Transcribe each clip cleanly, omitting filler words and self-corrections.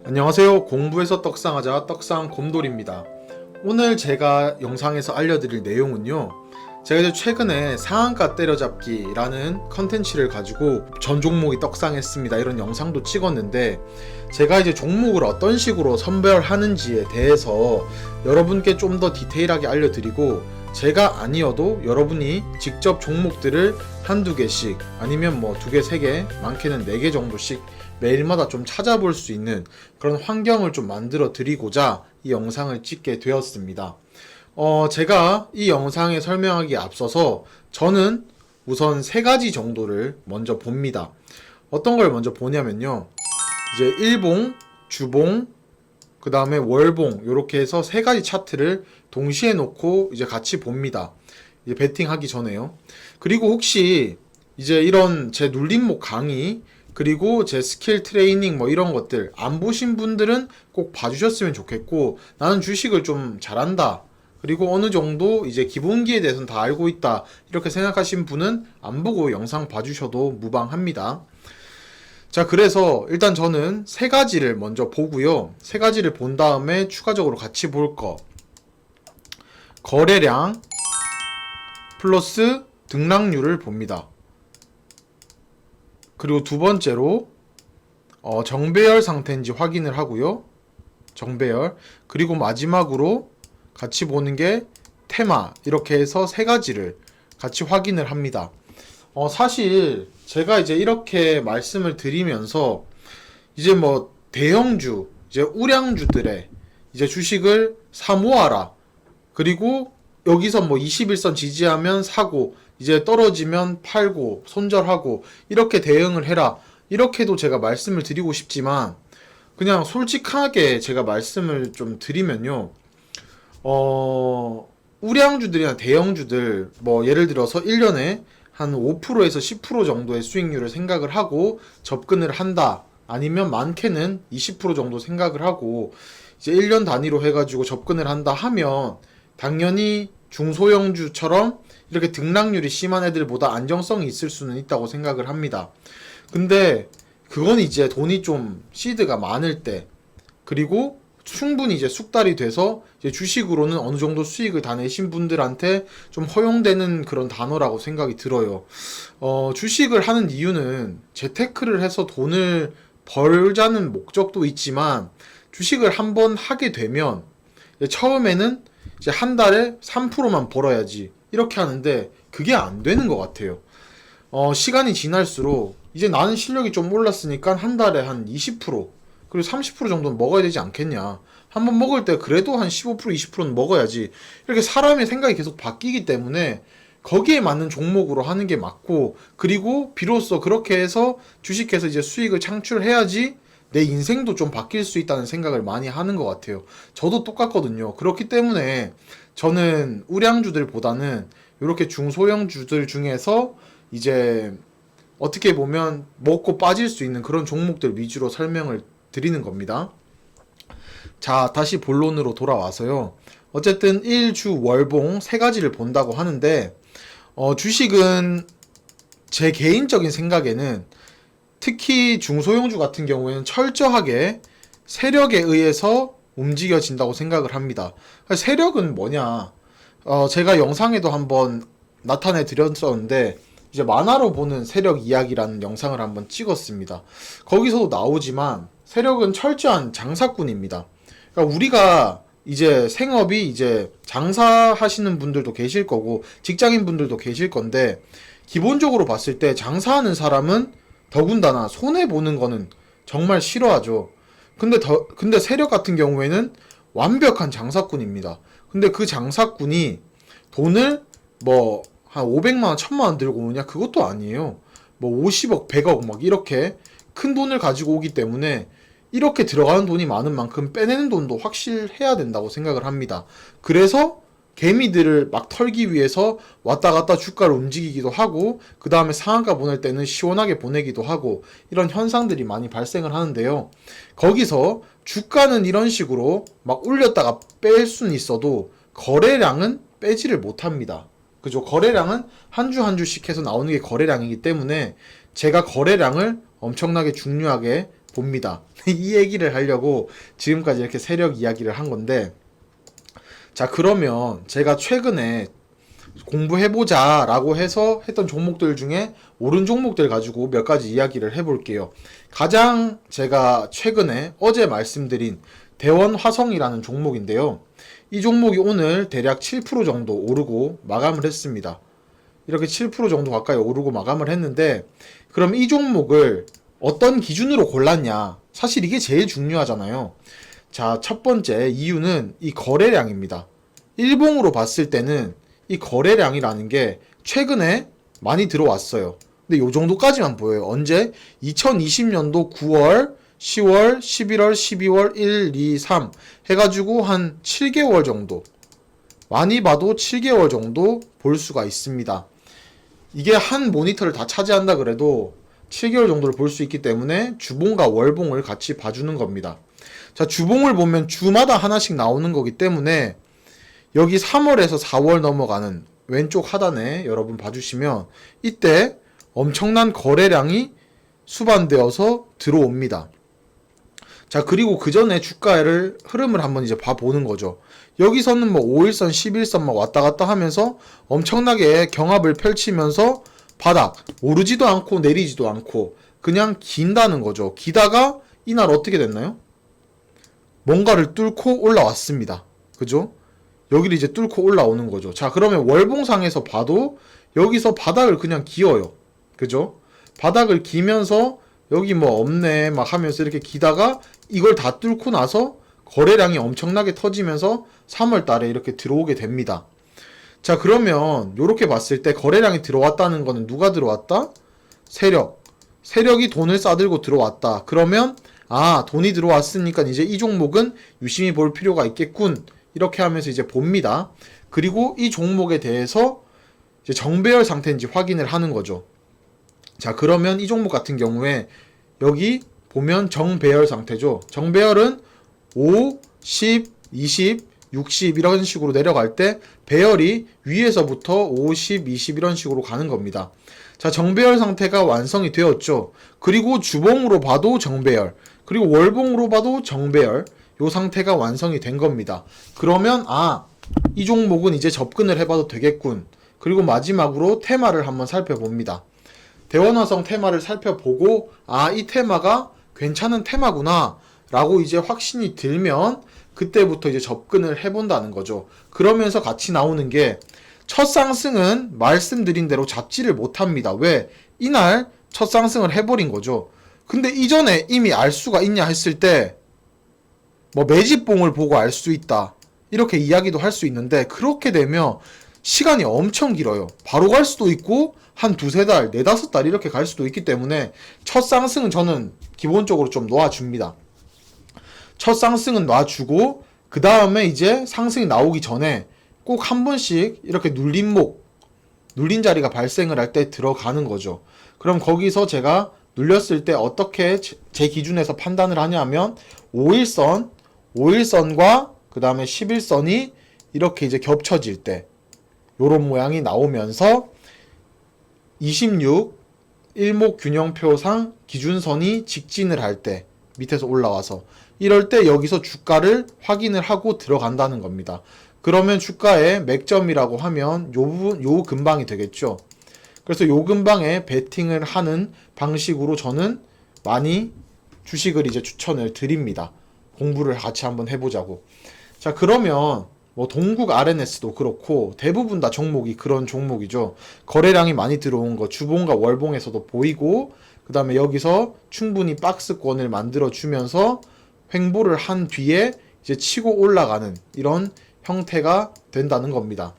안녕하세요. 공부해서 떡상하자 떡상 곰돌입니다. 오늘 제가 영상에서 알려드릴 내용은요, 제가 이제 최근에 상한가 때려잡기라는 컨텐츠를 가지고 전 종목이 떡상했습니다 이런 영상도 찍었는데, 제가 이제 종목을 어떤 식으로 선별하는지에 대해서 여러분께 좀 더 디테일하게 알려드리고, 제가 아니어도 여러분이 직접 종목들을 한두 개씩 아니면 뭐 두 개, 세 개, 많게는 네 개 정도씩 매일마다 좀 찾아볼 수 있는 그런 환경을 좀 만들어 드리고자 이 영상을 찍게 되었습니다. 제가 이 영상에 설명하기에 앞서서 저는 우선 세 가지 정도를 먼저 봅니다. 어떤 걸 먼저 보냐면요, 이제 일봉, 주봉, 그 다음에 월봉, 이렇게 해서 세 가지 차트를 동시에 놓고 이제 같이 봅니다. 이제 베팅하기 전에요. 그리고 혹시 이제 이런 제 눌림목 강의, 그리고 제 스킬 트레이닝 뭐 이런 것들 안 보신 분들은 꼭 봐주셨으면 좋겠고, 나는 주식을 좀 잘한다, 그리고 어느 정도 이제 기본기에 대해서는 다 알고 있다, 이렇게 생각하신 분은 안 보고 영상 봐주셔도 무방합니다. 자, 그래서 일단 저는 세 가지를 먼저 보고요. 세 가지를 본 다음에 추가적으로 같이 볼 거, 거래량 플러스 등락률을 봅니다. 그리고 두 번째로 정배열 상태인지 확인을 하고요. 정배열. 그리고 마지막으로 같이 보는 게 테마. 이렇게 해서 세 가지를 같이 확인을 합니다. 사실 제가 이제 이렇게 말씀을 드리면서 이제 뭐 대형주, 이제 우량주들의 이제 주식을 사 모아라, 그리고 여기서 뭐 21선 지지하면 사고, 이제 떨어지면 팔고 손절하고 이렇게 대응을 해라, 이렇게도 제가 말씀을 드리고 싶지만, 그냥 솔직하게 제가 말씀을 좀 드리면요, 우량주들이나 대형주들 뭐 예를 들어서 1년에 한 5%에서 10% 정도의 수익률을 생각을 하고 접근을 한다, 아니면 많게는 20% 정도 생각을 하고 이제 1년 단위로 해가지고 접근을 한다 하면, 당연히 중소형주처럼 이렇게 등락률이 심한 애들보다 안정성이 있을 수는 있다고 생각을 합니다. 근데 그건 이제 돈이 좀 시드가 많을 때, 그리고 충분히 이제 숙달이 돼서 이제 주식으로는 어느 정도 수익을 다 내신 분들한테 좀 허용되는 그런 단어라고 생각이 들어요. 주식을 하는 이유는 재테크를 해서 돈을 벌자는 목적도 있지만, 주식을 한번 하게 되면 처음에는 이제 한 달에 3%만 벌어야지 이렇게 하는데 그게 안 되는 것 같아요. 시간이 지날수록 이제 나는 실력이 좀 올랐으니까 한 달에 한 20% 그리고 30% 정도는 먹어야 되지 않겠냐. 한번 먹을 때 그래도 한 15% 20%는 먹어야지. 이렇게 사람의 생각이 계속 바뀌기 때문에 거기에 맞는 종목으로 하는 게 맞고, 그리고 비로소 그렇게 해서 주식해서 이제 수익을 창출해야지 내 인생도 좀 바뀔 수 있다는 생각을 많이 하는 것 같아요. 저도 똑같거든요. 그렇기 때문에 저는 우량주들보다는 이렇게 중소형주들 중에서 이제 어떻게 보면 먹고 빠질 수 있는 그런 종목들 위주로 설명을 드리는 겁니다. 자, 다시 본론으로 돌아와서요. 어쨌든 일주 월봉 세 가지를 본다고 하는데, 주식은 제 개인적인 생각에는 특히 중소형주 같은 경우에는 철저하게 세력에 의해서 움직여진다고 생각을 합니다. 세력은 뭐냐? 제가 영상에도 한번 나타내 드렸었는데, 이제 만화로 보는 세력 이야기라는 영상을 한번 찍었습니다. 거기서도 나오지만 세력은 철저한 장사꾼입니다. 그러니까 우리가 이제 생업이 이제 장사하시는 분들도 계실 거고 직장인 분들도 계실 건데, 기본적으로 봤을 때 장사하는 사람은 더군다나 손해보는 거는 정말 싫어하죠. 근데 세력 같은 경우에는 완벽한 장사꾼입니다. 근데 그 장사꾼이 돈을 뭐 한 500만 원, 1000만 원 들고 오냐? 그것도 아니에요. 뭐 50억, 100억 막 이렇게 큰 돈을 가지고 오기 때문에, 이렇게 들어가는 돈이 많은 만큼 빼내는 돈도 확실해야 된다고 생각을 합니다. 그래서 개미들을 막 털기 위해서 왔다 갔다 주가를 움직이기도 하고, 그 다음에 상한가 보낼 때는 시원하게 보내기도 하고, 이런 현상들이 많이 발생을 하는데요. 거기서 주가는 이런 식으로 막 올렸다가 뺄 수는 있어도 거래량은 빼지를 못합니다. 그죠? 거래량은 한 주 한 주씩 해서 나오는 게 거래량이기 때문에 제가 거래량을 엄청나게 중요하게 봅니다. 이 얘기를 하려고 지금까지 이렇게 세력 이야기를 한 건데, 자, 그러면 제가 최근에 공부해보자 라고 해서 했던 종목들 중에 오른 종목들 가지고 몇 가지 이야기를 해볼게요. 가장 제가 최근에 어제 말씀드린 대원화성이라는 종목인데요. 이 종목이 오늘 대략 7% 정도 오르고 마감을 했습니다. 이렇게 7% 정도 가까이 오르고 마감을 했는데, 그럼 이 종목을 어떤 기준으로 골랐냐? 사실 이게 제일 중요하잖아요. 자, 첫 번째 이유는 이 거래량입니다. 일봉으로 봤을 때는 이 거래량이라는 게 최근에 많이 들어왔어요. 근데 요 정도까지만 보여요. 언제? 2020년도 9월, 10월, 11월, 12월, 1, 2, 3 해가지고 한 7개월 정도, 많이 봐도 7개월 정도 볼 수가 있습니다. 이게 한 모니터를 다 차지한다 그래도 7개월 정도를 볼 수 있기 때문에 주봉과 월봉을 같이 봐주는 겁니다. 자, 주봉을 보면 주마다 하나씩 나오는 거기 때문에 여기 3월에서 4월 넘어가는 왼쪽 하단에 여러분 봐주시면 이때 엄청난 거래량이 수반되어서 들어옵니다. 자, 그리고 그 전에 주가를 흐름을 한번 이제 봐보는 거죠. 여기서는 뭐 5일선, 11선 막 왔다 갔다 하면서 엄청나게 경합을 펼치면서 바닥, 오르지도 않고 내리지도 않고 그냥 긴다는 거죠. 기다가 이날 어떻게 됐나요? 뭔가를 뚫고 올라왔습니다. 그죠? 여기를 이제 뚫고 올라오는 거죠. 자, 그러면 월봉상에서 봐도 여기서 바닥을 그냥 기어요. 그죠? 바닥을 기면서 여기 뭐 없네 막 하면서 이렇게 기다가 이걸 다 뚫고 나서 거래량이 엄청나게 터지면서 3월 달에 이렇게 들어오게 됩니다. 자, 그러면 이렇게 봤을 때 거래량이 들어왔다는 거는 누가 들어왔다? 세력이 돈을 싸들고 들어왔다. 그러면 돈이 들어왔으니까 이제 이 종목은 유심히 볼 필요가 있겠군. 이렇게 하면서 이제 봅니다. 그리고 이 종목에 대해서 이제 정배열 상태인지 확인을 하는 거죠. 자, 그러면 이 종목 같은 경우에 여기 보면 정배열 상태죠. 정배열은 5, 10, 20, 60 이런 식으로 내려갈 때 배열이 위에서부터 50, 20 이런 식으로 가는 겁니다. 자, 정배열 상태가 완성이 되었죠. 그리고 주봉으로 봐도 정배열, 그리고 월봉으로 봐도 정배열, 요 상태가 완성이 된 겁니다. 그러면 이 종목은 이제 접근을 해봐도 되겠군. 그리고 마지막으로 테마를 한번 살펴봅니다. 대원화성 테마를 살펴보고 이 테마가 괜찮은 테마구나 라고 이제 확신이 들면 그때부터 이제 접근을 해본다는 거죠. 그러면서 같이 나오는 게 첫 상승은 말씀드린 대로 잡지를 못합니다. 왜? 이날 첫 상승을 해버린 거죠. 근데 이전에 이미 알 수가 있냐 했을 때 뭐 매집봉을 보고 알 수 있다 이렇게 이야기도 할 수 있는데, 그렇게 되면 시간이 엄청 길어요. 바로 갈 수도 있고 한 두세 달, 네다섯 달 이렇게 갈 수도 있기 때문에 첫 상승은 저는 기본적으로 좀 놓아줍니다. 첫 상승은 놔주고 그 다음에 이제 상승이 나오기 전에 꼭 한 번씩 이렇게 눌린 자리가 발생을 할 때 들어가는 거죠. 그럼 거기서 제가 눌렸을 때 어떻게 제 기준에서 판단을 하냐면 5일선과 그 다음에 11선이 이렇게 이제 겹쳐질 때 요런 모양이 나오면서 26 일목균형표상 기준선이 직진을 할 때 밑에서 올라와서 이럴 때 여기서 주가를 확인을 하고 들어간다는 겁니다. 그러면 주가의 맥점이라고 하면 요 부분, 요 근방이 되겠죠. 그래서 요 근방에 베팅을 하는 방식으로 저는 많이 주식을 이제 추천을 드립니다. 공부를 같이 한번 해보자고. 자, 그러면 뭐 동국 RNS도 그렇고 대부분 다 종목이 그런 종목이죠. 거래량이 많이 들어온 거 주봉과 월봉에서도 보이고, 그 다음에 여기서 충분히 박스권을 만들어 주면서 횡보를 한 뒤에 이제 치고 올라가는 이런 형태가 된다는 겁니다.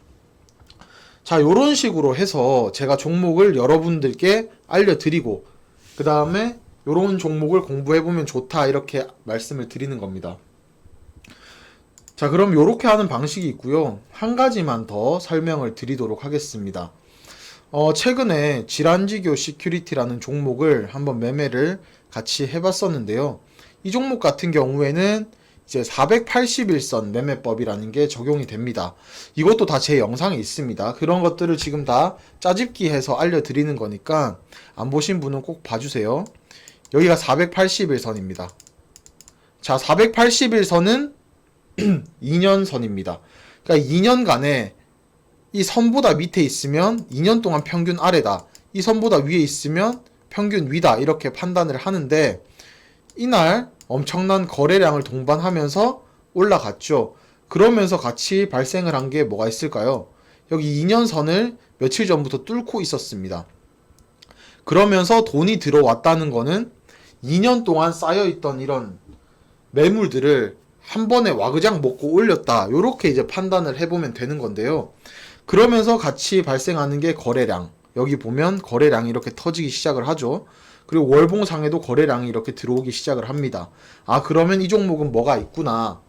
자, 요런 식으로 해서 제가 종목을 여러분들께 알려드리고 그 다음에 요런 종목을 공부해보면 좋다 이렇게 말씀을 드리는 겁니다. 자, 그럼 요렇게 하는 방식이 있고요. 한 가지만 더 설명을 드리도록 하겠습니다. 최근에 질환지교 시큐리티라는 종목을 한번 매매를 같이 해봤었는데요. 이 종목 같은 경우에는 이제 481선 매매법이라는 게 적용이 됩니다. 이것도 다 제 영상에 있습니다. 그런 것들을 지금 다 짜집기 해서 알려드리는 거니까 안 보신 분은 꼭 봐주세요. 여기가 481선입니다. 자, 481선은 2년선입니다. 그러니까 2년간에 이 선보다 밑에 있으면 2년 동안 평균 아래다. 이 선보다 위에 있으면 평균 위다. 이렇게 판단을 하는데 이날 엄청난 거래량을 동반하면서 올라갔죠. 그러면서 같이 발생을 한 게 뭐가 있을까요? 여기 2년선을 며칠 전부터 뚫고 있었습니다. 그러면서 돈이 들어왔다는 거는 2년 동안 쌓여있던 이런 매물들을 한 번에 와그작 먹고 올렸다. 요렇게 이제 판단을 해보면 되는 건데요. 그러면서 같이 발생하는 게 거래량. 여기 보면 거래량이 이렇게 터지기 시작을 하죠. 그리고 월봉상에도 거래량이 이렇게 들어오기 시작을 합니다. 아, 그러면 이 종목은 뭐가 있구나.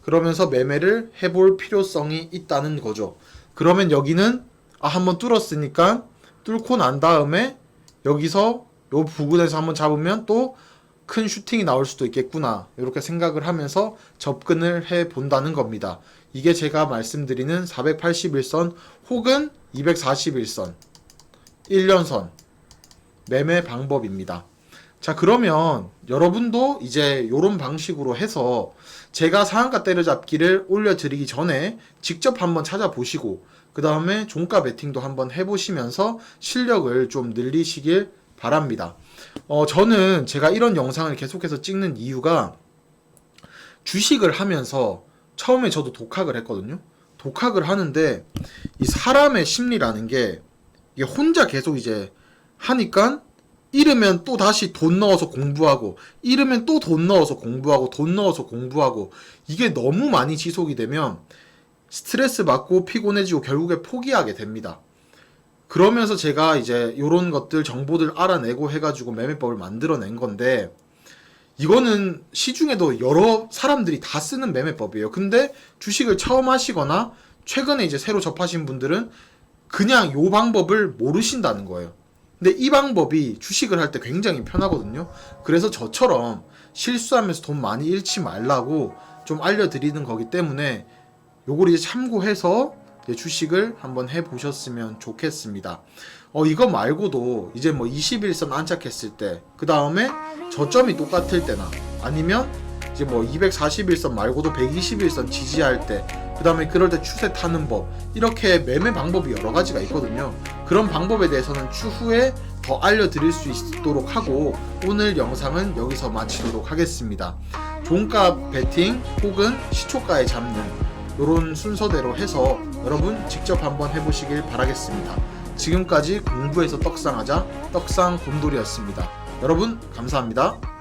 그러면서 매매를 해볼 필요성이 있다는 거죠. 그러면 여기는 한번 뚫었으니까 뚫고 난 다음에 여기서 요 부근에서 한번 잡으면 또 큰 슈팅이 나올 수도 있겠구나. 이렇게 생각을 하면서 접근을 해 본다는 겁니다. 이게 제가 말씀드리는 481선 혹은 241선 1년선 매매 방법입니다. 자, 그러면 여러분도 이제 요런 방식으로 해서 제가 상한가 때려잡기를 올려드리기 전에 직접 한번 찾아보시고 그 다음에 종가 베팅도 한번 해보시면서 실력을 좀 늘리시길 바랍니다. 저는 제가 이런 영상을 계속해서 찍는 이유가 주식을 하면서 처음에 저도 독학을 했거든요. 독학을 하는데 이 사람의 심리라는 게 이게 혼자 계속 이제 하니까 잃으면 또 다시 돈 넣어서 공부하고 잃으면 또 돈 넣어서 공부하고 돈 넣어서 공부하고 이게 너무 많이 지속이 되면 스트레스 받고 피곤해지고 결국에 포기하게 됩니다. 그러면서 제가 이제 요런 것들 정보들 알아내고 해가지고 매매법을 만들어낸 건데 이거는 시중에도 여러 사람들이 다 쓰는 매매법이에요. 근데 주식을 처음 하시거나 최근에 이제 새로 접하신 분들은 그냥 요 방법을 모르신다는 거예요. 근데 이 방법이 주식을 할 때 굉장히 편하거든요. 그래서 저처럼 실수하면서 돈 많이 잃지 말라고 좀 알려드리는 거기 때문에 요걸 이제 참고해서 이제 주식을 한번 해보셨으면 좋겠습니다. 이거 말고도 이제 뭐 21선 안착했을 때, 그 다음에 저점이 똑같을 때나 아니면 이제 뭐 241선 말고도 121선 지지할 때, 그 다음에 그럴 때 추세 타는 법, 이렇게 매매 방법이 여러 가지가 있거든요. 그런 방법에 대해서는 추후에 더 알려드릴 수 있도록 하고 오늘 영상은 여기서 마치도록 하겠습니다. 종가 베팅 혹은 시초가에 잡는 이런 순서대로 해서 여러분 직접 한번 해보시길 바라겠습니다. 지금까지 공부해서 떡상하자 떡상 곰돌이였습니다. 여러분 감사합니다.